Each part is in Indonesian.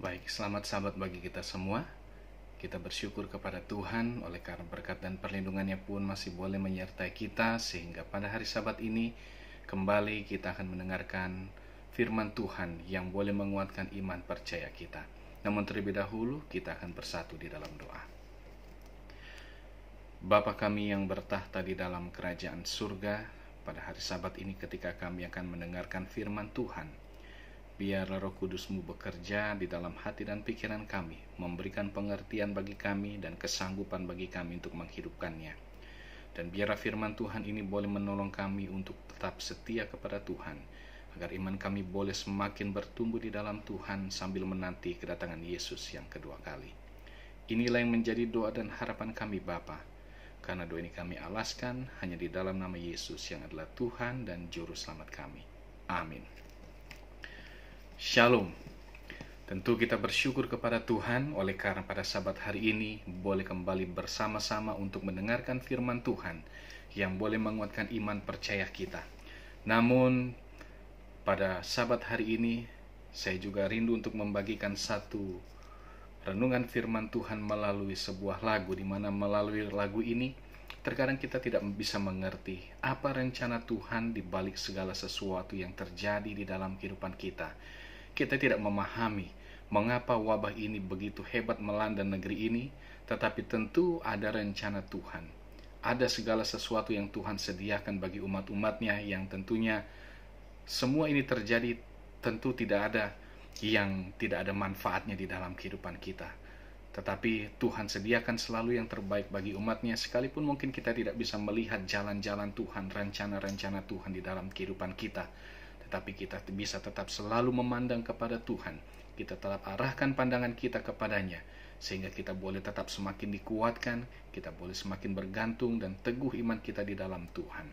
Baik, selamat sahabat bagi kita semua. Kita bersyukur kepada Tuhan oleh karena berkat dan perlindungannya pun masih boleh menyertai kita, sehingga pada hari Sabat ini kembali kita akan mendengarkan firman Tuhan yang boleh menguatkan iman percaya kita. Namun terlebih dahulu kita akan bersatu di dalam doa. Bapa kami yang bertahta di dalam kerajaan surga, pada hari Sabat ini ketika kami akan mendengarkan firman Tuhan, biarlah Roh Kudus-Mu bekerja di dalam hati dan pikiran kami, memberikan pengertian bagi kami dan kesanggupan bagi kami untuk menghidupkannya. Dan biarlah firman Tuhan ini boleh menolong kami untuk tetap setia kepada Tuhan, agar iman kami boleh semakin bertumbuh di dalam Tuhan sambil menanti kedatangan Yesus yang kedua kali. Inilah yang menjadi doa dan harapan kami Bapa, karena doa ini kami alaskan hanya di dalam nama Yesus yang adalah Tuhan dan Juru Selamat kami. Amin. Shalom. Tentu kita bersyukur kepada Tuhan oleh karena pada Sabat hari ini boleh kembali bersama-sama untuk mendengarkan firman Tuhan yang boleh menguatkan iman percaya kita. Namun pada Sabat hari ini saya juga rindu untuk membagikan satu renungan firman Tuhan melalui sebuah lagu, di mana melalui lagu ini terkadang kita tidak bisa mengerti apa rencana Tuhan di balik segala sesuatu yang terjadi di dalam kehidupan kita. Kita tidak memahami mengapa wabah ini begitu hebat melanda negeri ini, tetapi tentu ada rencana Tuhan. Ada segala sesuatu yang Tuhan sediakan bagi umat-umatnya, yang tentunya semua ini terjadi tentu tidak ada yang tidak ada manfaatnya di dalam kehidupan kita. Tetapi Tuhan sediakan selalu yang terbaik bagi umatnya, sekalipun mungkin kita tidak bisa melihat jalan-jalan Tuhan, rencana-rencana Tuhan di dalam kehidupan kita. Tapi kita bisa tetap selalu memandang kepada Tuhan. Kita tetap arahkan pandangan kita kepadanya, sehingga kita boleh tetap semakin dikuatkan, kita boleh semakin bergantung dan teguh iman kita di dalam Tuhan.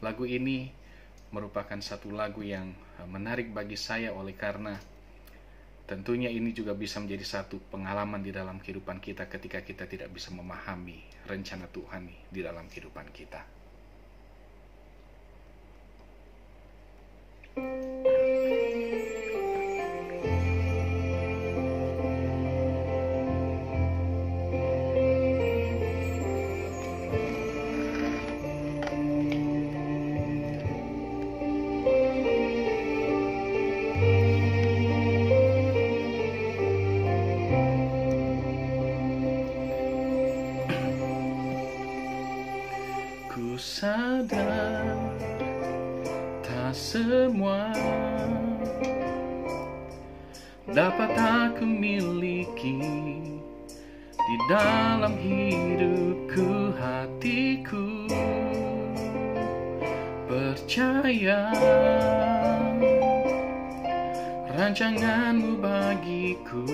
Lagu ini merupakan satu lagu yang menarik bagi saya, oleh karena tentunya ini juga bisa menjadi satu pengalaman di dalam kehidupan kita ketika kita tidak bisa memahami rencana Tuhan di dalam kehidupan kita. Ku sadar tak semua dapat aku miliki di dalam hidupku, hatiku percaya rancanganmu bagiku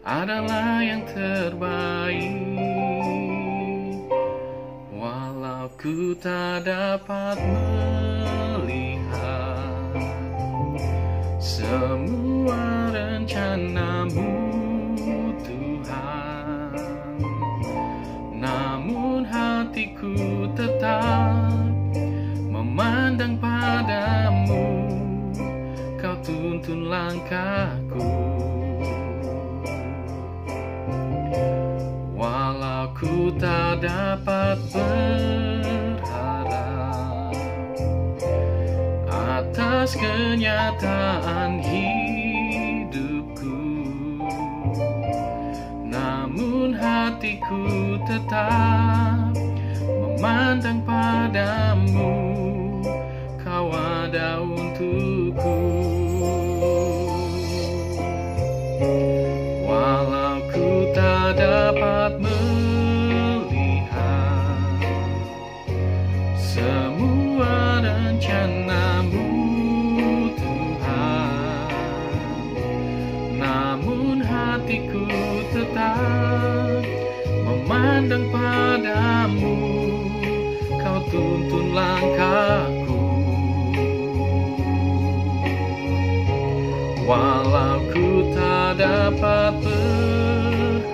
adalah yang terbaik. Walau ku tak dapat melihat semua rencanamu Tuhan, namun hatiku tetap memandang padamu. Kau tuntun langkahku, walau ku tak dapat berharap atas kenyataan hidupku, namun hatiku tetap memandang padamu. Kau ada untukku. Walau ku tak dapat melihat semua rencanamu Tuhan, namun hatiku tetap memandang padamu. Kau tuntun langkahku, walau ku tak dapat berharap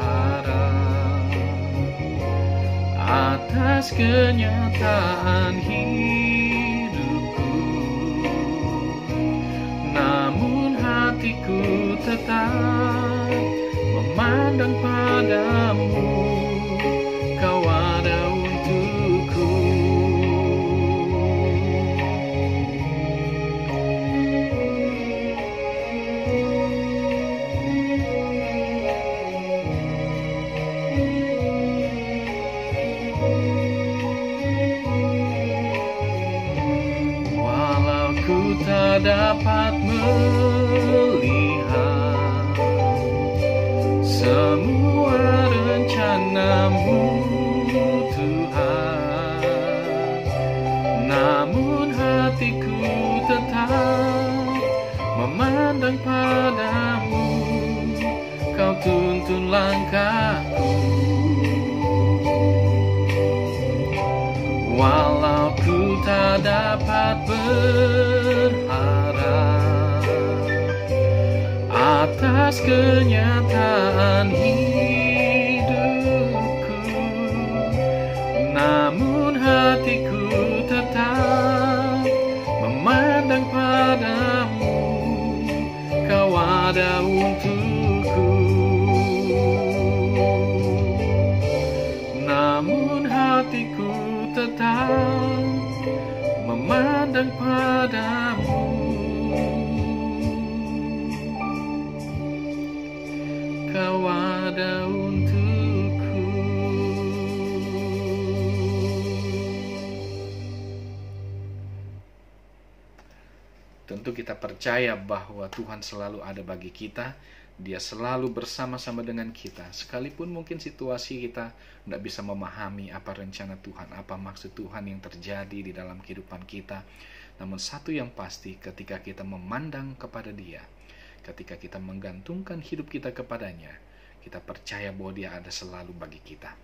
atas kenyataan hidupku, namun hatiku tetap memandang padamu, Kau ada untukku. Walau ku tak dapat melihat semua rencana-Mu, Tuhan, namun hatiku tetap memandang padamu, Kau tuntun langkahku. Walau ku tak dapat berharap atas kenyataan hidupku, namun hatiku tetap memandang padamu, Kau ada untukku. Namun hatiku tetap memandang padamu, Kau ada untukku. Tentu kita percaya bahwa Tuhan selalu ada bagi kita. Dia selalu bersama-sama dengan kita. Sekalipun mungkin situasi kita tidak bisa memahami apa rencana Tuhan, apa maksud Tuhan yang terjadi di dalam kehidupan kita. Namun satu yang pasti, ketika kita memandang kepada Dia, ketika kita menggantungkan hidup kita kepadanya, kita percaya bahwa Dia ada selalu bagi kita.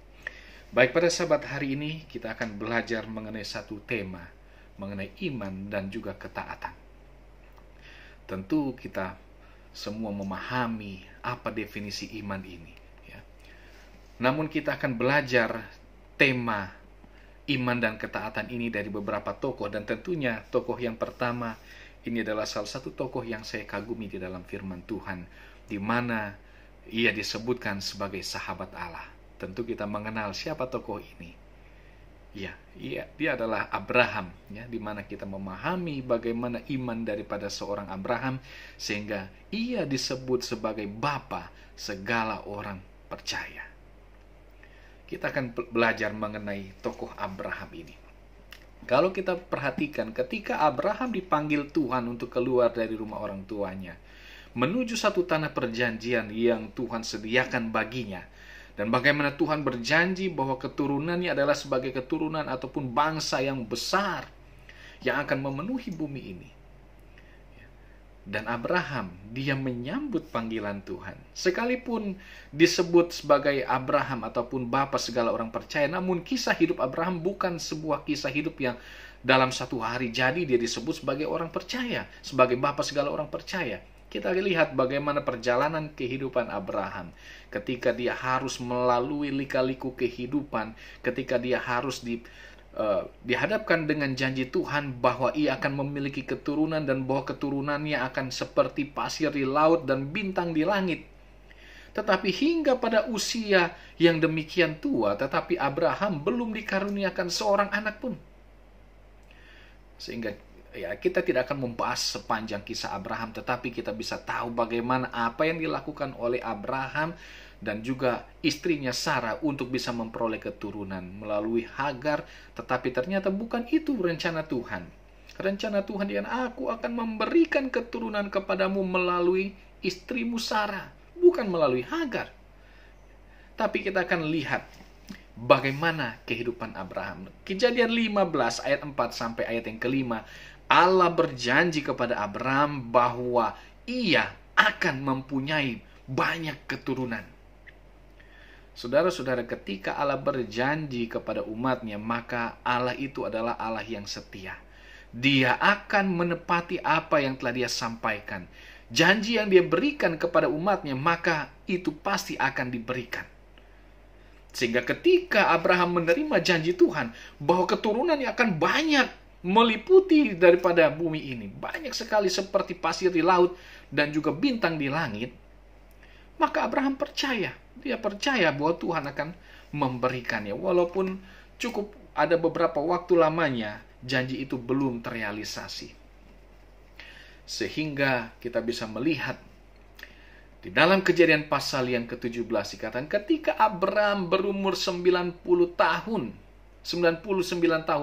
Baik, pada Sabat hari ini kita akan belajar mengenai satu tema, mengenai iman dan juga ketaatan. Tentu kita semua memahami apa definisi iman ini, ya. Namun kita akan belajar tema iman dan ketaatan ini dari beberapa tokoh, dan tentunya tokoh yang pertama ini adalah salah satu tokoh yang saya kagumi di dalam firman Tuhan, di mana ia disebutkan sebagai sahabat Allah. Tentu kita mengenal siapa tokoh ini. Ya, dia adalah Abraham, ya, di mana kita memahami bagaimana iman daripada seorang Abraham sehingga ia disebut sebagai bapa segala orang percaya. Kita akan belajar mengenai tokoh Abraham ini. Kalau kita perhatikan, ketika Abraham dipanggil Tuhan untuk keluar dari rumah orang tuanya menuju satu tanah perjanjian yang Tuhan sediakan baginya, dan bagaimana Tuhan berjanji bahwa keturunannya adalah sebagai keturunan ataupun bangsa yang besar yang akan memenuhi bumi ini. Dan Abraham, dia menyambut panggilan Tuhan. Sekalipun disebut sebagai Abraham ataupun bapa segala orang percaya, namun kisah hidup Abraham bukan sebuah kisah hidup yang dalam satu hari jadi dia disebut sebagai orang percaya, sebagai bapa segala orang percaya. Kita lihat bagaimana perjalanan kehidupan Abraham ketika dia harus melalui lika-liku kehidupan, ketika dia harus dihadapkan dengan janji Tuhan bahwa ia akan memiliki keturunan dan bahwa keturunannya akan seperti pasir di laut dan bintang di langit. Tetapi hingga pada usia yang demikian tua, tetapi Abraham belum dikaruniakan seorang anak pun. Sehingga ya, kita tidak akan membahas sepanjang kisah Abraham, tetapi kita bisa tahu bagaimana apa yang dilakukan oleh Abraham dan juga istrinya Sarah untuk bisa memperoleh keturunan melalui Hagar. Tetapi ternyata bukan itu rencana Tuhan. Rencana Tuhan yang aku akan memberikan keturunan kepadamu melalui istrimu Sarah, bukan melalui Hagar. Tapi kita akan lihat bagaimana kehidupan Abraham. Kejadian 15 ayat 4 sampai ayat yang kelima. Allah berjanji kepada Abraham bahwa ia akan mempunyai banyak keturunan. Saudara-saudara, ketika Allah berjanji kepada umatnya, maka Allah itu adalah Allah yang setia. Dia akan menepati apa yang telah dia sampaikan. Janji yang dia berikan kepada umatnya, maka itu pasti akan diberikan. Sehingga ketika Abraham menerima janji Tuhan bahwa keturunannya akan banyak, meliputi daripada bumi ini, banyak sekali seperti pasir di laut dan juga bintang di langit, maka Abraham percaya. Dia percaya bahwa Tuhan akan memberikannya. Walaupun cukup ada beberapa waktu lamanya, janji itu belum terrealisasi. Sehingga kita bisa melihat di dalam Kejadian pasal yang ke-17 dikatakan ketika Abraham berumur 99 tahun,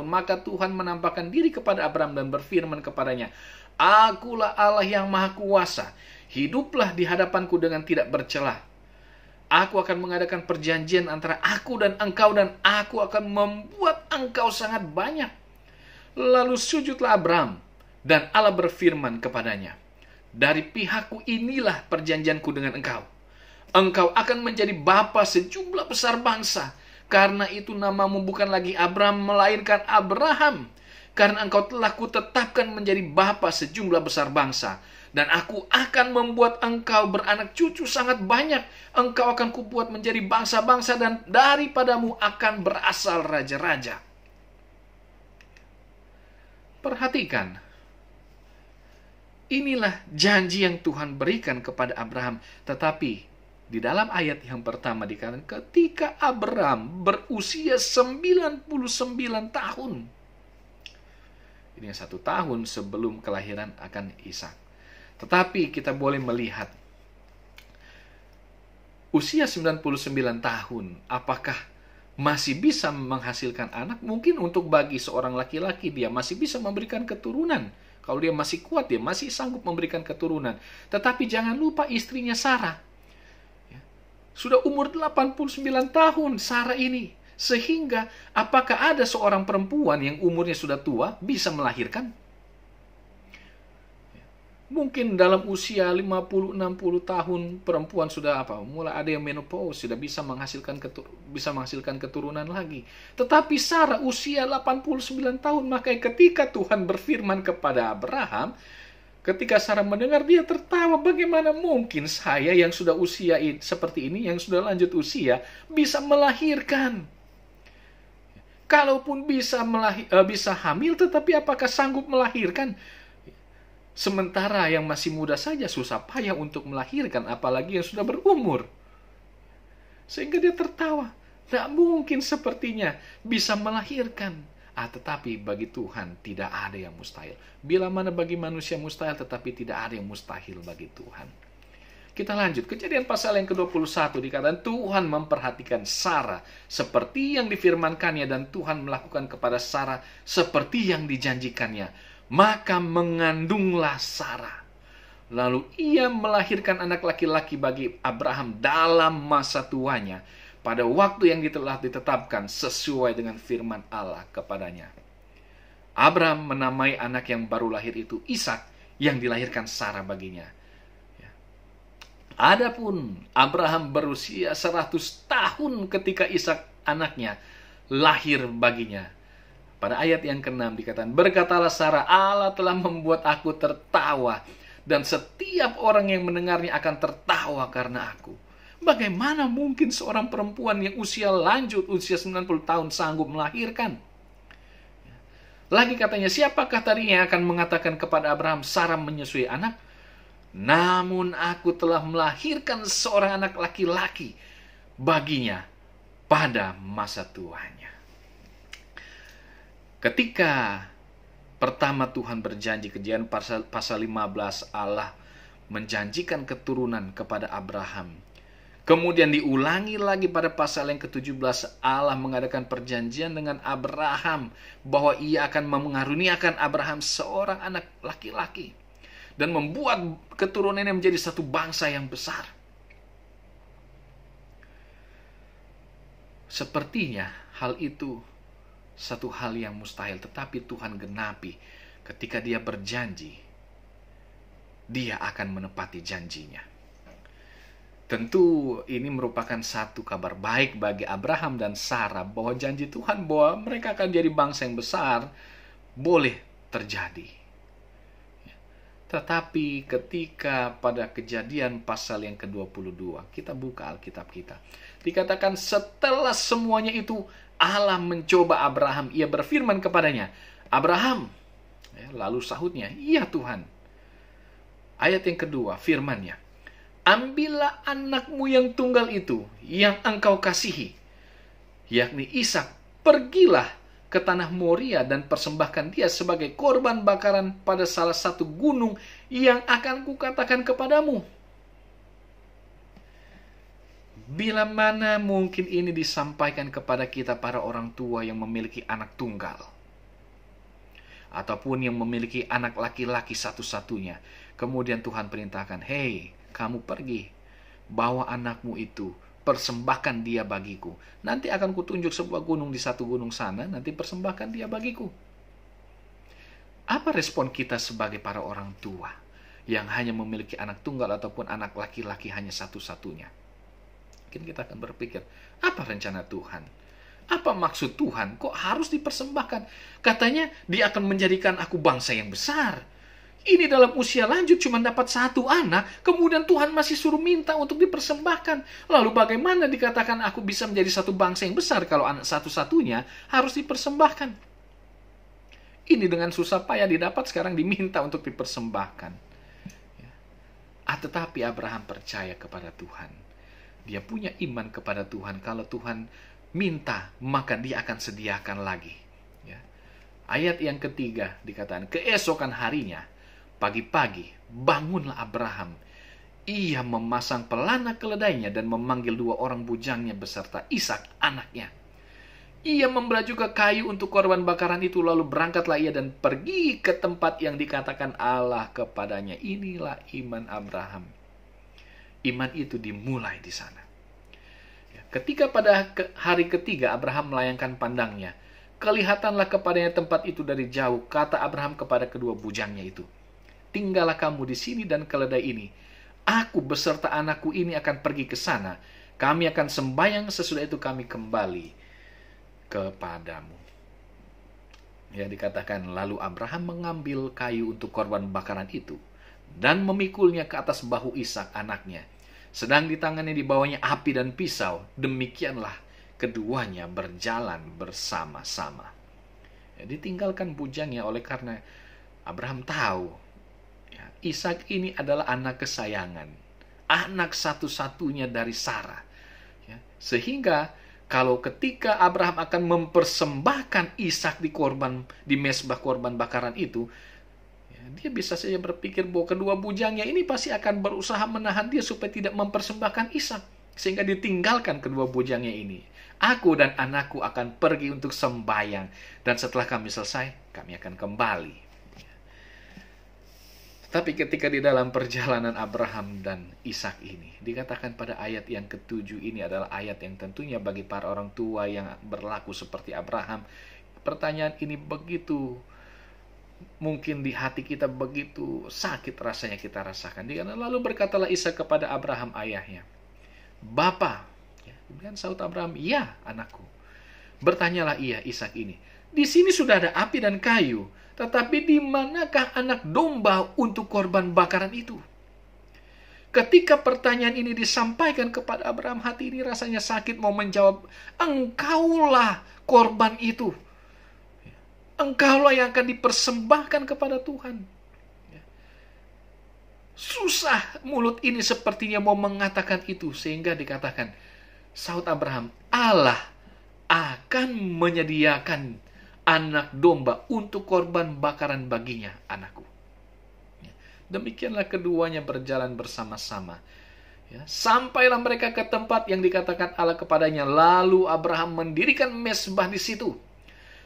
maka Tuhan menampakkan diri kepada Abraham dan berfirman kepadanya, "Akulah Allah yang Maha Kuasa. Hiduplah di hadapanku dengan tidak bercelah. Aku akan mengadakan perjanjian antara aku dan engkau, dan aku akan membuat engkau sangat banyak." Lalu sujudlah Abraham, dan Allah berfirman kepadanya, "Dari pihakku inilah perjanjianku dengan engkau. Engkau akan menjadi bapa sejumlah besar bangsa. Karena itu namamu bukan lagi Abraham, melainkan Abraham. Karena engkau telah kutetapkan menjadi bapa sejumlah besar bangsa. Dan aku akan membuat engkau beranak cucu sangat banyak. Engkau akan kubuat menjadi bangsa-bangsa, dan daripadamu akan berasal raja-raja." Perhatikan. Inilah janji yang Tuhan berikan kepada Abraham. Tetapi di dalam ayat yang pertama dikatakan ketika Abraham berusia 99 tahun. Ini 1 tahun sebelum kelahiran akan Ishak. Tetapi kita boleh melihat usia 99 tahun, apakah masih bisa menghasilkan anak? Mungkin untuk bagi seorang laki-laki dia masih bisa memberikan keturunan. Kalau dia masih kuat, dia masih sanggup memberikan keturunan. Tetapi jangan lupa istrinya Sarah. Sudah umur 89 tahun Sarah ini. Sehingga apakah ada seorang perempuan yang umurnya sudah tua bisa melahirkan? Mungkin dalam usia 50-60 tahun perempuan sudah mulai ada yang menopause, sudah bisa menghasilkan keturunan lagi. Tetapi Sarah usia 89 tahun, maka ketika Tuhan berfirman kepada Abraham, ketika Sarah mendengar, dia tertawa, bagaimana mungkin saya yang sudah usia seperti ini, yang sudah lanjut usia, bisa melahirkan? Kalaupun bisa hamil, tetapi apakah sanggup melahirkan? Sementara yang masih muda saja susah payah untuk melahirkan, apalagi yang sudah berumur. Sehingga dia tertawa. Tidak mungkin sepertinya bisa melahirkan. Tetapi bagi Tuhan tidak ada yang mustahil. Bila mana bagi manusia mustahil, tetapi tidak ada yang mustahil bagi Tuhan. Kita lanjut. Kejadian pasal yang ke-21 dikatakan Tuhan memperhatikan Sarah seperti yang difirmankannya, dan Tuhan melakukan kepada Sarah seperti yang dijanjikannya. Maka mengandunglah Sarah. Lalu ia melahirkan anak laki-laki bagi Abraham dalam masa tuanya, pada waktu yang telah ditetapkan sesuai dengan firman Allah kepadanya. Abraham menamai anak yang baru lahir itu Ishak, yang dilahirkan Sarah baginya. Adapun Abraham berusia 100 tahun ketika Ishak anaknya lahir baginya. Pada ayat yang ke-6 dikatakan, "Berkatalah Sarah, Allah telah membuat aku tertawa, dan setiap orang yang mendengarnya akan tertawa karena aku." Bagaimana mungkin seorang perempuan yang usia lanjut, usia 90 tahun sanggup melahirkan? Lagi katanya, siapakah tadinya yang akan mengatakan kepada Abraham, Sarah menyusui anak? Namun aku telah melahirkan seorang anak laki-laki baginya pada masa tuanya. Ketika pertama Tuhan berjanji, Kejadian pasal 15, Allah menjanjikan keturunan kepada Abraham. Kemudian diulangi lagi pada pasal yang ke-17, Allah mengadakan perjanjian dengan Abraham bahwa ia akan mengaruniakan Abraham seorang anak laki-laki dan membuat keturunannya menjadi satu bangsa yang besar. Sepertinya hal itu satu hal yang mustahil, tetapi Tuhan genapi. Ketika dia berjanji, dia akan menepati janjinya. Tentu ini merupakan satu kabar baik bagi Abraham dan Sarah, bahwa janji Tuhan bahwa mereka akan jadi bangsa yang besar boleh terjadi. Tetapi ketika pada Kejadian pasal yang ke-22, kita buka Alkitab kita, dikatakan setelah semuanya itu Allah mencoba Abraham. Ia berfirman kepadanya, "Abraham." Lalu sahutnya, "Iya Tuhan." Ayat yang kedua, firman-Nya, ambillah anakmu yang tunggal itu, yang engkau kasihi, yakni Ishak, pergilah ke tanah Moria dan persembahkan dia sebagai korban bakaran pada salah satu gunung yang akan kukatakan kepadamu. Bila mana mungkin ini disampaikan kepada kita para orang tua yang memiliki anak tunggal, ataupun yang memiliki anak laki-laki satu-satunya. Kemudian Tuhan perintahkan, hei, kamu pergi, bawa anakmu itu, persembahkan dia bagiku. Nanti akan kutunjuk sebuah gunung di satu gunung sana, nanti persembahkan dia bagiku. Apa respon kita sebagai para orang tua yang hanya memiliki anak tunggal ataupun anak laki-laki hanya satu-satunya? Mungkin kita akan berpikir, apa rencana Tuhan? Apa maksud Tuhan? Kok harus dipersembahkan? Katanya dia akan menjadikan aku bangsa yang besar. Ini dalam usia lanjut cuma dapat satu anak, kemudian Tuhan masih suruh minta untuk dipersembahkan. Lalu bagaimana dikatakan aku bisa menjadi satu bangsa yang besar kalau anak satu-satunya harus dipersembahkan? Ini dengan susah payah didapat, sekarang diminta untuk dipersembahkan. Tetapi Abraham percaya kepada Tuhan. Dia punya iman kepada Tuhan. Kalau Tuhan minta, maka dia akan sediakan lagi. Ayat yang ketiga dikatakan, keesokan harinya, pagi-pagi, bangunlah Abraham. Ia memasang pelana keledainya dan memanggil 2 orang bujangnya beserta Ishak anaknya. Ia membelah juga kayu untuk korban bakaran itu, lalu berangkatlah ia dan pergi ke tempat yang dikatakan Allah kepadanya. Inilah iman Abraham. Iman itu dimulai di sana. Ketika pada hari ketiga Abraham melayangkan pandangnya, kelihatanlah kepadanya tempat itu dari jauh. Kata Abraham kepada kedua bujangnya itu, tinggallah kamu di sini dan keledai ini. Aku beserta anakku ini akan pergi ke sana. Kami akan sembahyang, sesudah itu kami kembali kepadamu. Dikatakan, lalu Abraham mengambil kayu untuk korban bakaran itu dan memikulnya ke atas bahu Ishak anaknya. Sedang di tangannya dibawanya api dan pisau. Demikianlah keduanya berjalan bersama-sama. Ditinggalkan bujangnya oleh karena Abraham tahu Ishak ini adalah anak kesayangan, anak satu-satunya dari Sarah. Sehingga kalau ketika Abraham akan mempersembahkan Ishak di mezbah korban bakaran itu, dia bisa saja berpikir bahwa kedua bujangnya ini pasti akan berusaha menahan dia supaya tidak mempersembahkan Ishak. Sehingga ditinggalkan kedua bujangnya ini. Aku dan anakku akan pergi untuk sembahyang. Dan setelah kami selesai, kami akan kembali. Tapi ketika di dalam perjalanan Abraham dan Ishak ini, dikatakan pada ayat yang ke-7 ini adalah ayat yang tentunya bagi para orang tua yang berlaku seperti Abraham. Pertanyaan ini begitu, mungkin di hati kita begitu sakit rasanya kita rasakan. Lalu berkatalah Ishak kepada Abraham ayahnya, Bapa. Kemudian sahut Abraham, ya anakku. Bertanyalah ia Ishak ini, di sini sudah ada api dan kayu, tetapi di manakah anak domba untuk korban bakaran itu? Ketika pertanyaan ini disampaikan kepada Abraham, hati ini rasanya sakit mau menjawab, engkaulah korban itu. Engkaulah yang akan dipersembahkan kepada Tuhan. Susah mulut ini sepertinya mau mengatakan itu, sehingga dikatakan, sahut Abraham, Allah akan menyediakan anak domba untuk korban bakaran baginya, anakku. Demikianlah keduanya berjalan bersama-sama. Sampailah mereka ke tempat yang dikatakan Allah kepadanya. Lalu Abraham mendirikan mezbah di situ.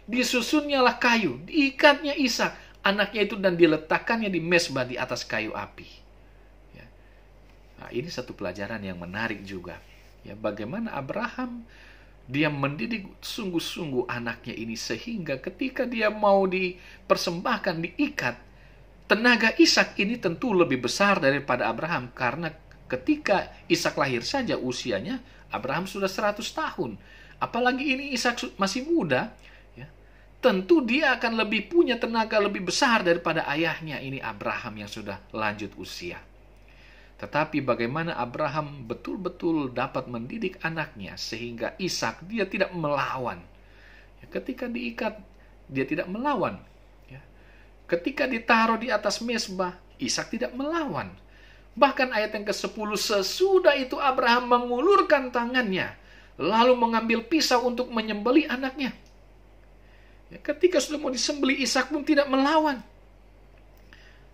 Disusunnyalah kayu, diikatnya Ishak, anaknya itu, dan diletakkannya di mezbah di atas kayu api. Nah, ini satu pelajaran yang menarik juga. Bagaimana Abraham dia mendidik sungguh-sungguh anaknya ini, sehingga ketika dia mau dipersembahkan, diikat, tenaga Ishak ini tentu lebih besar daripada Abraham, karena ketika Ishak lahir saja usianya Abraham sudah 100 tahun. Apalagi ini Ishak masih muda, tentu dia akan lebih punya tenaga lebih besar daripada ayahnya ini Abraham yang sudah lanjut usia. Tetapi bagaimana Abraham betul-betul dapat mendidik anaknya sehingga Ishak dia tidak melawan. Ketika diikat, dia tidak melawan. Ketika ditaruh di atas mezbah, Ishak tidak melawan. Bahkan ayat yang ke-10, sesudah itu Abraham mengulurkan tangannya, lalu mengambil pisau untuk menyembelih anaknya. Ya, ketika sudah mau disembelih, Ishak pun tidak melawan.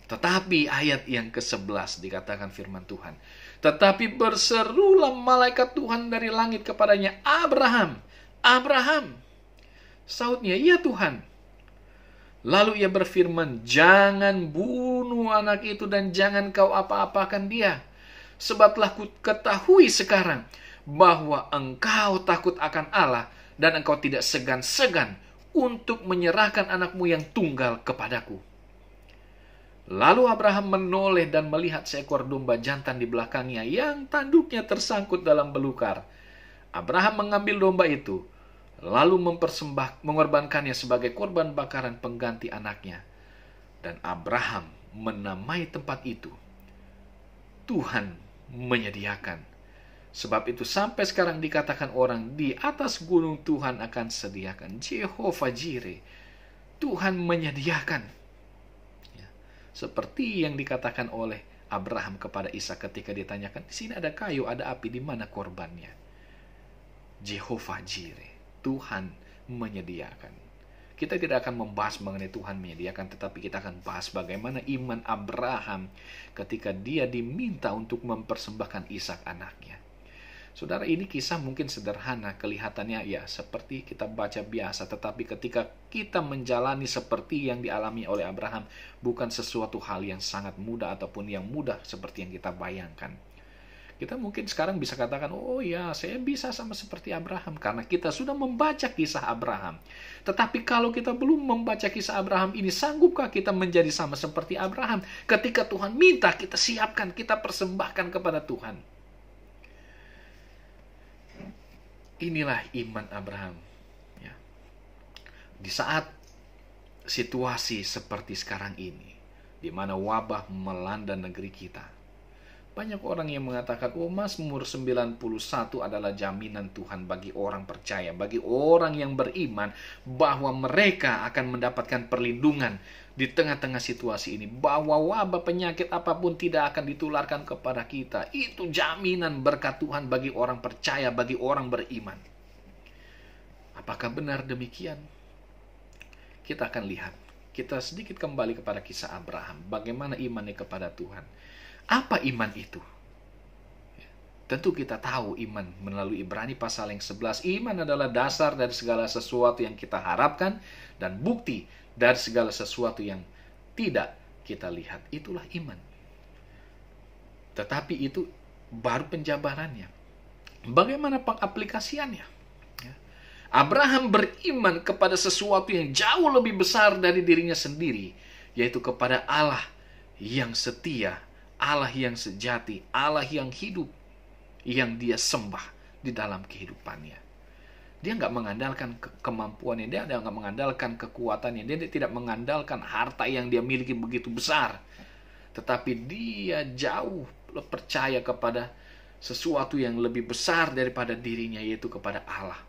Tetapi ayat yang ke-11 dikatakan firman Tuhan, tetapi berserulah malaikat Tuhan dari langit kepadanya, Abraham, Abraham. Sahutnya, ya Tuhan. Lalu ia berfirman, jangan bunuh anak itu dan jangan kau apa-apakan dia. Sebab telah ku ketahui sekarang bahwa engkau takut akan Allah dan engkau tidak segan-segan untuk menyerahkan anakmu yang tunggal kepadaku. Lalu Abraham menoleh dan melihat seekor domba jantan di belakangnya yang tanduknya tersangkut dalam belukar. Abraham mengambil domba itu, lalu mengorbankannya sebagai korban bakaran pengganti anaknya. Dan Abraham menamai tempat itu, Tuhan menyediakan. Sebab itu sampai sekarang dikatakan orang, di atas gunung Tuhan akan sediakan. Jehovah Jireh, Tuhan menyediakan. Seperti yang dikatakan oleh Abraham kepada Ishak ketika ditanyakan, di sini ada kayu, ada api, di mana korbannya? Jehovah Jireh, Tuhan menyediakan. Kita tidak akan membahas mengenai Tuhan menyediakan, tetapi kita akan bahas bagaimana iman Abraham ketika dia diminta untuk mempersembahkan Ishak anaknya. Saudara, ini kisah mungkin sederhana, kelihatannya ya seperti kita baca biasa, tetapi ketika kita menjalani seperti yang dialami oleh Abraham, bukan sesuatu hal yang sangat mudah ataupun yang mudah seperti yang kita bayangkan. Kita mungkin sekarang bisa katakan, oh ya, saya bisa sama seperti Abraham, karena kita sudah membaca kisah Abraham. Tetapi kalau kita belum membaca kisah Abraham ini, sanggupkah kita menjadi sama seperti Abraham? Ketika Tuhan minta, kita siapkan, kita persembahkan kepada Tuhan. Inilah iman Abraham. Ya. Di saat situasi seperti sekarang ini, di mana wabah melanda negeri kita, banyak orang yang mengatakan, oh, Mazmur 91 adalah jaminan Tuhan bagi orang percaya, bagi orang yang beriman, bahwa mereka akan mendapatkan perlindungan di tengah-tengah situasi ini, bahwa wabah penyakit apapun tidak akan ditularkan kepada kita. Itu jaminan berkat Tuhan bagi orang percaya, bagi orang beriman. Apakah benar demikian? Kita akan lihat. Kita sedikit kembali kepada kisah Abraham, bagaimana imannya kepada Tuhan. Apa iman itu? Tentu kita tahu iman melalui Ibrani pasal yang 11. Iman adalah dasar dari segala sesuatu yang kita harapkan dan bukti dari segala sesuatu yang tidak kita lihat. Itulah iman. Tetapi itu baru penjabarannya. Bagaimana pengaplikasiannya? Abraham beriman kepada sesuatu yang jauh lebih besar dari dirinya sendiri, yaitu kepada Allah yang setia, Allah yang sejati, Allah yang hidup, yang dia sembah di dalam kehidupannya. Dia nggak mengandalkan kemampuannya, dia nggak mengandalkan kekuatannya, dia tidak mengandalkan harta yang dia miliki begitu besar. Tetapi dia jauh percaya kepada sesuatu yang lebih besar daripada dirinya, yaitu kepada Allah.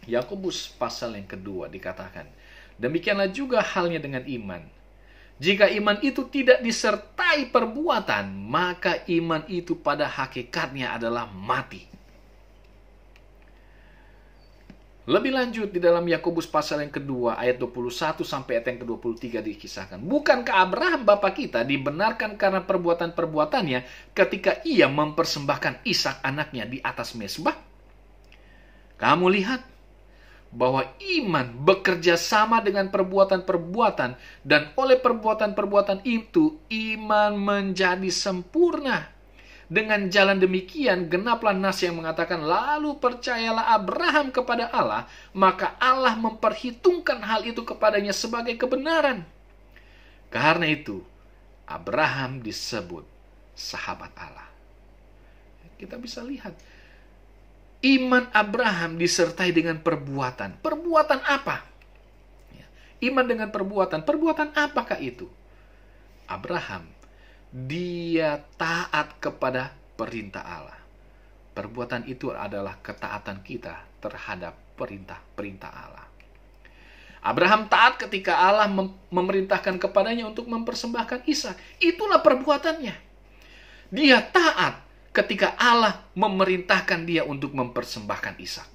Yakobus pasal yang kedua dikatakan, demikianlah juga halnya dengan iman. Jika iman itu tidak disertai perbuatan, maka iman itu pada hakikatnya adalah mati. Lebih lanjut di dalam Yakobus pasal yang kedua ayat 21 sampai ayat yang ke-23 dikisahkan, bukankah Abraham bapa kita dibenarkan karena perbuatan-perbuatannya ketika ia mempersembahkan Ishak anaknya di atas mezbah? Kamu lihat bahwa iman bekerja sama dengan perbuatan-perbuatan, dan oleh perbuatan-perbuatan itu iman menjadi sempurna. Dengan jalan demikian genaplah nas yang mengatakan, lalu percayalah Abraham kepada Allah, maka Allah memperhitungkan hal itu kepadanya sebagai kebenaran. Karena itu Abraham disebut sahabat Allah. Kita bisa lihat iman Abraham disertai dengan perbuatan. Perbuatan apa? Iman dengan perbuatan. Perbuatan apakah itu? Abraham, dia taat kepada perintah Allah. Perbuatan itu adalah ketaatan kita terhadap perintah-perintah Allah. Abraham taat ketika Allah memerintahkan kepadanya untuk mempersembahkan Ishak. Itulah perbuatannya. Dia taat ketika Allah memerintahkan dia untuk mempersembahkan Ishak.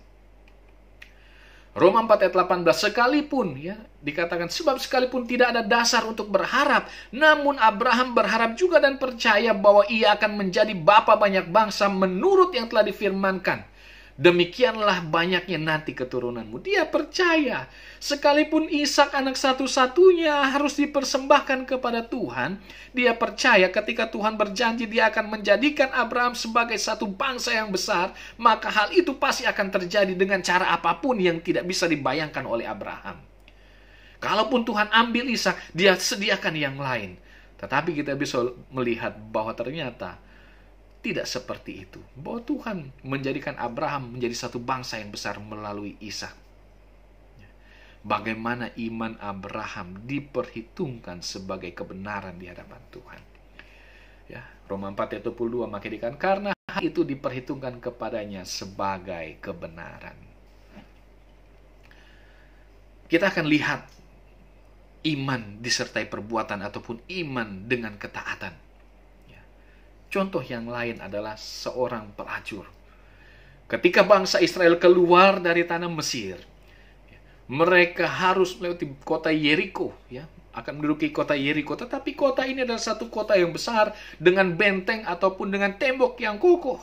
Roma 4 ayat 18, sekalipun ya dikatakan, sebab sekalipun tidak ada dasar untuk berharap, namun Abraham berharap juga dan percaya bahwa ia akan menjadi bapa banyak bangsa menurut yang telah difirmankan. Demikianlah banyaknya nanti keturunanmu. Dia percaya, sekalipun Ishak anak satu-satunya harus dipersembahkan kepada Tuhan, dia percaya ketika Tuhan berjanji dia akan menjadikan Abraham sebagai satu bangsa yang besar, maka hal itu pasti akan terjadi dengan cara apapun yang tidak bisa dibayangkan oleh Abraham. Kalaupun Tuhan ambil Ishak, dia sediakan yang lain. Tetapi kita bisa melihat bahwa ternyata tidak seperti itu. Bahwa Tuhan menjadikan Abraham menjadi satu bangsa yang besar melalui Ishak. Bagaimana iman Abraham diperhitungkan sebagai kebenaran di hadapan Tuhan. Ya, Roma 4 ayat 22 maka dikatakan, karena hal itu diperhitungkan kepadanya sebagai kebenaran. Kita akan lihat iman disertai perbuatan ataupun iman dengan ketaatan. Contoh yang lain adalah seorang pelacur. Ketika bangsa Israel keluar dari tanah Mesir, mereka harus melewati kota Yeriko, ya, akan menduduki kota Yeriko. Tetapi kota ini adalah satu kota yang besar dengan benteng ataupun dengan tembok yang kokoh.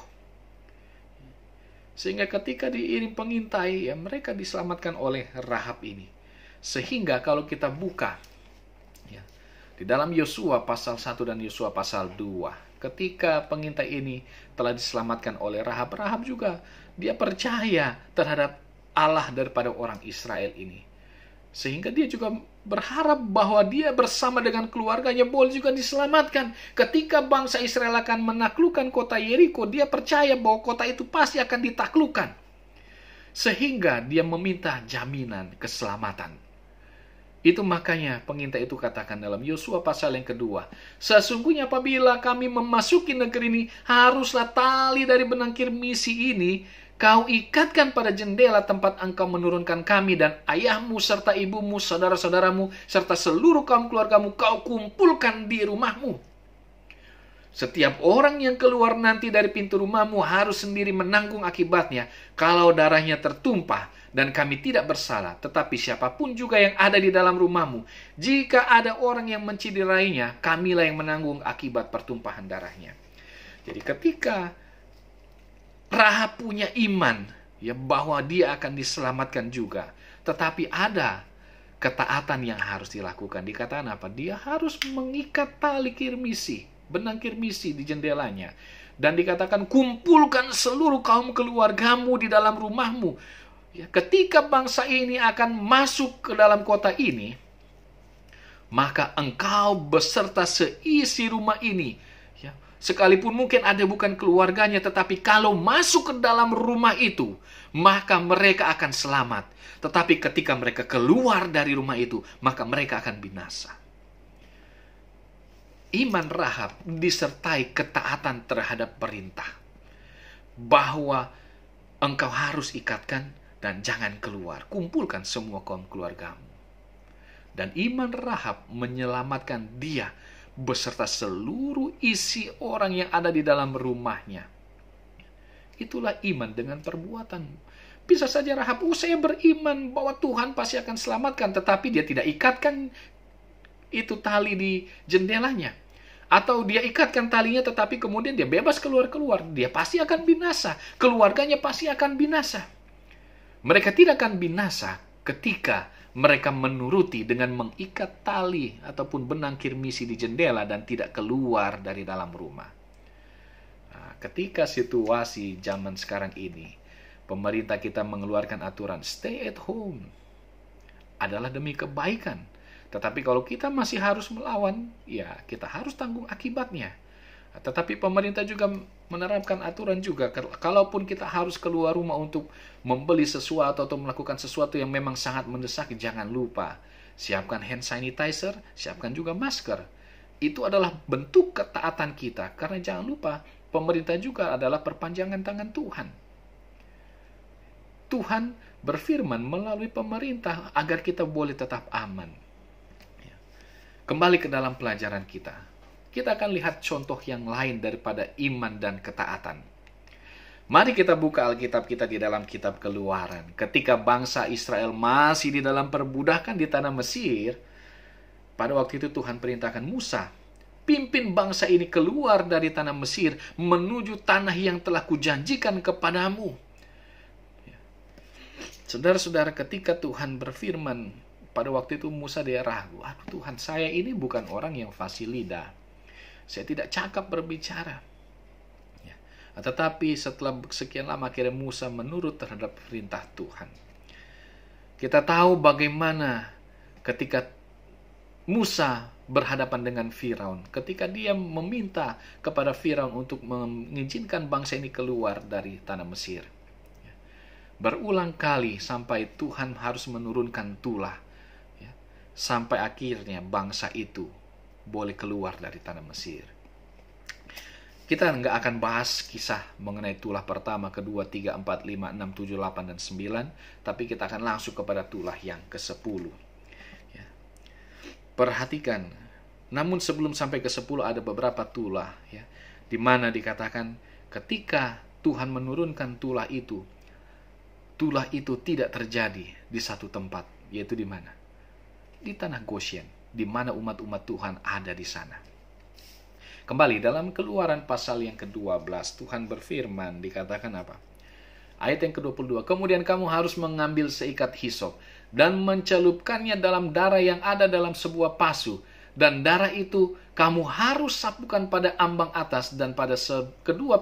Sehingga ketika diiring pengintai, ya, mereka diselamatkan oleh Rahab ini. Sehingga kalau kita buka ya, di dalam Yosua pasal 1 dan Yosua pasal 2, ketika pengintai ini telah diselamatkan oleh Rahab, Rahab juga dia percaya terhadap Allah daripada orang Israel ini. Sehingga dia juga berharap bahwa dia bersama dengan keluarganya boleh juga diselamatkan. Ketika bangsa Israel akan menaklukkan kota Yeriko, dia percaya bahwa kota itu pasti akan ditaklukkan. Sehingga dia meminta jaminan keselamatan. Itu makanya pengintai itu katakan dalam Yosua pasal yang kedua, sesungguhnya apabila kami memasuki negeri ini, haruslah tali dari benang kirmisi ini kau ikatkan pada jendela tempat engkau menurunkan kami, dan ayahmu serta ibumu, saudara-saudaramu, serta seluruh kaum keluargamu kau kumpulkan di rumahmu. Setiap orang yang keluar nanti dari pintu rumahmu harus sendiri menanggung akibatnya kalau darahnya tertumpah, dan kami tidak bersalah. Tetapi siapapun juga yang ada di dalam rumahmu, jika ada orang yang menciderainya, kamilah yang menanggung akibat pertumpahan darahnya. Jadi ketika Rahab punya iman, ya, bahwa dia akan diselamatkan juga, tetapi ada ketaatan yang harus dilakukan. Dikatakan apa? Dia harus mengikat tali kirmisi, benang kirmisi di jendelanya. Dan dikatakan, kumpulkan seluruh kaum keluargamu di dalam rumahmu. Ya, ketika bangsa ini akan masuk ke dalam kota ini, maka engkau beserta seisi rumah ini, ya, sekalipun mungkin ada bukan keluarganya, tetapi kalau masuk ke dalam rumah itu, maka mereka akan selamat. Tetapi ketika mereka keluar dari rumah itu, maka mereka akan binasa. Iman Rahab disertai ketaatan terhadap perintah, bahwa engkau harus ikatkan dan jangan keluar. Kumpulkan semua kaum keluargamu. Dan iman Rahab menyelamatkan dia beserta seluruh isi orang yang ada di dalam rumahnya. Itulah iman dengan perbuatan. Bisa saja Rahab, saya beriman bahwa Tuhan pasti akan selamatkan, tetapi dia tidak ikatkan itu tali di jendelanya. Atau dia ikatkan talinya tetapi kemudian dia bebas keluar-keluar. Dia pasti akan binasa. Keluarganya pasti akan binasa. Mereka tidak akan binasa ketika mereka menuruti dengan mengikat tali ataupun benang kirmisi di jendela dan tidak keluar dari dalam rumah. Nah, ketika situasi zaman sekarang ini, pemerintah kita mengeluarkan aturan stay at home adalah demi kebaikan. Tetapi kalau kita masih harus melawan, ya kita harus tanggung akibatnya. Tetapi pemerintah juga menerapkan aturan juga, kalaupun kita harus keluar rumah untuk membeli sesuatu atau melakukan sesuatu yang memang sangat mendesak, jangan lupa siapkan hand sanitizer, siapkan juga masker. Itu adalah bentuk ketaatan kita, karena jangan lupa pemerintah juga adalah perpanjangan tangan Tuhan. Tuhan berfirman melalui pemerintah agar kita boleh tetap aman. Kembali ke dalam pelajaran kita. Kita akan lihat contoh yang lain daripada iman dan ketaatan. Mari kita buka Alkitab kita di dalam kitab Keluaran. Ketika bangsa Israel masih di dalam perbudakan di tanah Mesir, pada waktu itu Tuhan perintahkan Musa, pimpin bangsa ini keluar dari tanah Mesir menuju tanah yang telah kujanjikan kepadamu. Saudara-saudara, ketika Tuhan berfirman, pada waktu itu Musa dia ragu. Tuhan, saya ini bukan orang yang fasih lidah. Saya tidak cakap berbicara. Tetapi setelah sekian lama akhirnya Musa menurut terhadap perintah Tuhan. Kita tahu bagaimana ketika Musa berhadapan dengan Firaun, ketika dia meminta kepada Firaun untuk mengizinkan bangsa ini keluar dari tanah Mesir. Berulang kali sampai Tuhan harus menurunkan tulah, sampai akhirnya bangsa itu boleh keluar dari tanah Mesir. Kita nggak akan bahas kisah mengenai tulah pertama, kedua, 3, 4, 5, 6, 7, 8, dan 9, tapi kita akan langsung kepada tulah yang ke-10. Perhatikan, namun sebelum sampai ke-10 ada beberapa tulah, di mana dikatakan ketika Tuhan menurunkan tulah itu tidak terjadi di satu tempat, yaitu di mana? Di tanah Goshen, di mana umat-umat Tuhan ada di sana. Kembali dalam Keluaran pasal yang ke-12, Tuhan berfirman, dikatakan apa? Ayat yang ke-22, kemudian kamu harus mengambil seikat hisop dan mencelupkannya dalam darah yang ada dalam sebuah pasu, dan darah itu kamu harus sapukan pada ambang atas dan pada kedua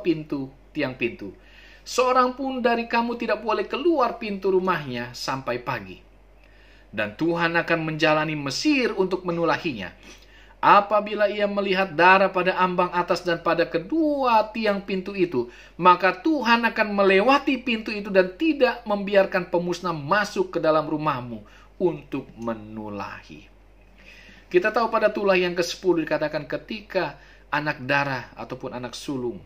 tiang pintu. Seorang pun dari kamu tidak boleh keluar pintu rumahnya sampai pagi. Dan Tuhan akan menjalani Mesir untuk menulahinya. Apabila ia melihat darah pada ambang atas dan pada kedua tiang pintu itu, maka Tuhan akan melewati pintu itu dan tidak membiarkan pemusnah masuk ke dalam rumahmu untuk menulahi. Kita tahu pada tulah yang ke-10 dikatakan ketika anak darah ataupun anak sulung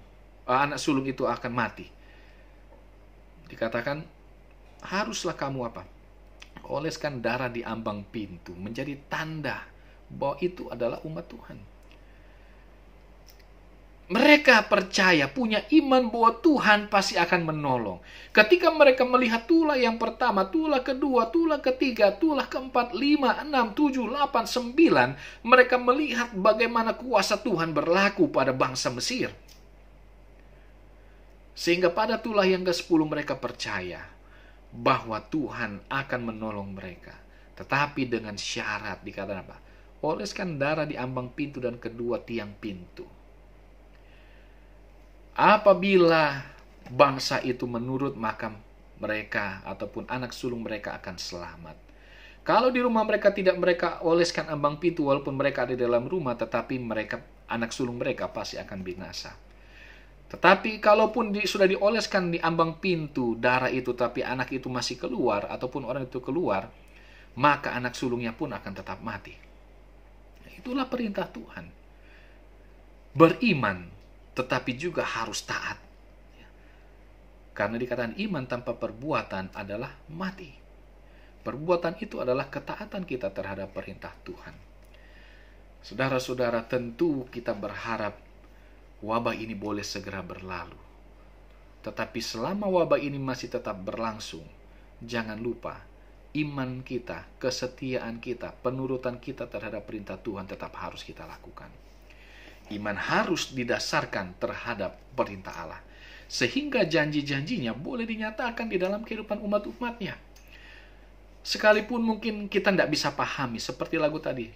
itu akan mati. Dikatakan haruslah kamu apa? Oleskan darah di ambang pintu menjadi tanda bahwa itu adalah umat Tuhan. Mereka percaya, punya iman bahwa Tuhan pasti akan menolong. Ketika mereka melihat tulah yang pertama, tulah kedua, tulah ketiga, tulah keempat, 5, 6, 7, 8, 9, mereka melihat bagaimana kuasa Tuhan berlaku pada bangsa Mesir. Sehingga pada tulah yang ke-10 mereka percaya bahwa Tuhan akan menolong mereka. Tetapi dengan syarat, dikatakan apa? Oleskan darah di ambang pintu dan kedua tiang pintu. Apabila bangsa itu menurut, maka mereka ataupun anak sulung mereka akan selamat. Kalau di rumah mereka tidak mereka oleskan ambang pintu, walaupun mereka ada di dalam rumah, tetapi mereka, anak sulung mereka pasti akan binasa. Tetapi kalaupun sudah dioleskan di ambang pintu darah itu, tapi anak itu masih keluar ataupun orang itu keluar, maka anak sulungnya pun akan tetap mati. Itulah perintah Tuhan. Beriman, tetapi juga harus taat. Karena dikatakan iman tanpa perbuatan adalah mati. Perbuatan itu adalah ketaatan kita terhadap perintah Tuhan. Saudara-saudara, tentu kita berharap wabah ini boleh segera berlalu. Tetapi selama wabah ini masih tetap berlangsung, jangan lupa iman kita, kesetiaan kita, penurutan kita terhadap perintah Tuhan tetap harus kita lakukan. Iman harus didasarkan terhadap perintah Allah, sehingga janji-janjinya boleh dinyatakan di dalam kehidupan umat-umatnya. Sekalipun mungkin kita tidak bisa pahami, seperti lagu tadi,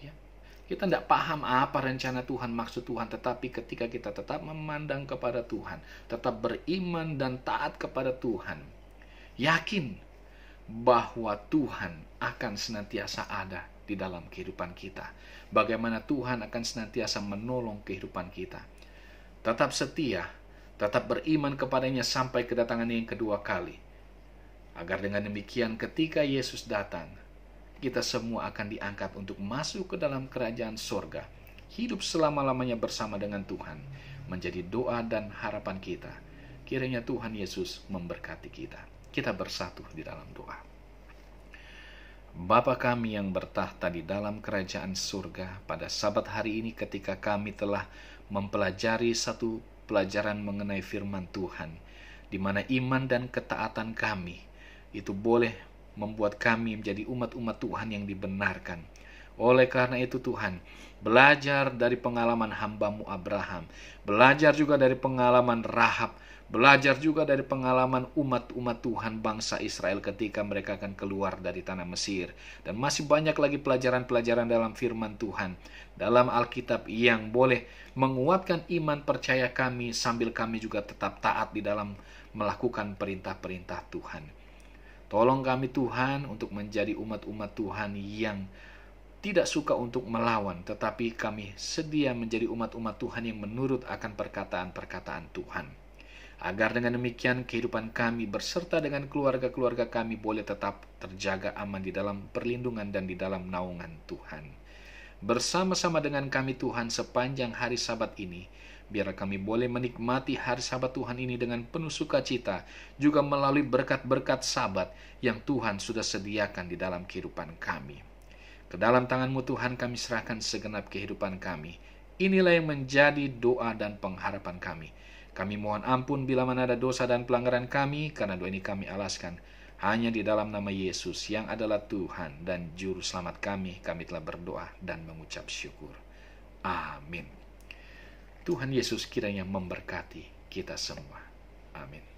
kita tidak paham apa rencana Tuhan, maksud Tuhan, tetapi ketika kita tetap memandang kepada Tuhan, tetap beriman dan taat kepada Tuhan, yakin bahwa Tuhan akan senantiasa ada di dalam kehidupan kita. Bagaimana Tuhan akan senantiasa menolong kehidupan kita. Tetap setia, tetap beriman kepadanya sampai kedatangannya yang kedua kali. Agar dengan demikian ketika Yesus datang, kita semua akan diangkat untuk masuk ke dalam kerajaan sorga. Hidup selama-lamanya bersama dengan Tuhan. Menjadi doa dan harapan kita. Kiranya Tuhan Yesus memberkati kita. Kita bersatu di dalam doa. Bapa kami yang bertahta di dalam kerajaan surga, pada Sabat hari ini ketika kami telah mempelajari satu pelajaran mengenai firman Tuhan, di mana iman dan ketaatan kami itu boleh membuat kami menjadi umat-umat Tuhan yang dibenarkan. Oleh karena itu Tuhan, belajar dari pengalaman hamba-Mu Abraham, belajar juga dari pengalaman Rahab, belajar juga dari pengalaman umat-umat Tuhan bangsa Israel ketika mereka akan keluar dari tanah Mesir. Dan masih banyak lagi pelajaran-pelajaran dalam firman Tuhan, dalam Alkitab yang boleh menguatkan iman percaya kami sambil kami juga tetap taat di dalam melakukan perintah-perintah Tuhan. Tolong kami Tuhan untuk menjadi umat-umat Tuhan yang tidak suka untuk melawan, tetapi kami sedia menjadi umat-umat Tuhan yang menurut akan perkataan-perkataan Tuhan. Agar dengan demikian kehidupan kami berserta dengan keluarga-keluarga kami boleh tetap terjaga aman di dalam perlindungan dan di dalam naungan Tuhan. Bersama-sama dengan kami Tuhan sepanjang hari Sabat ini, biar kami boleh menikmati hari Sabat Tuhan ini dengan penuh sukacita, juga melalui berkat-berkat Sabat yang Tuhan sudah sediakan di dalam kehidupan kami. Ke dalam tangan-Mu Tuhan kami serahkan segenap kehidupan kami. Inilah yang menjadi doa dan pengharapan kami. Kami mohon ampun bila mana ada dosa dan pelanggaran kami, karena doa ini kami alaskan hanya di dalam nama Yesus yang adalah Tuhan dan Juru Selamat kami telah berdoa dan mengucap syukur. Amin. Tuhan Yesus kiranya memberkati kita semua. Amin.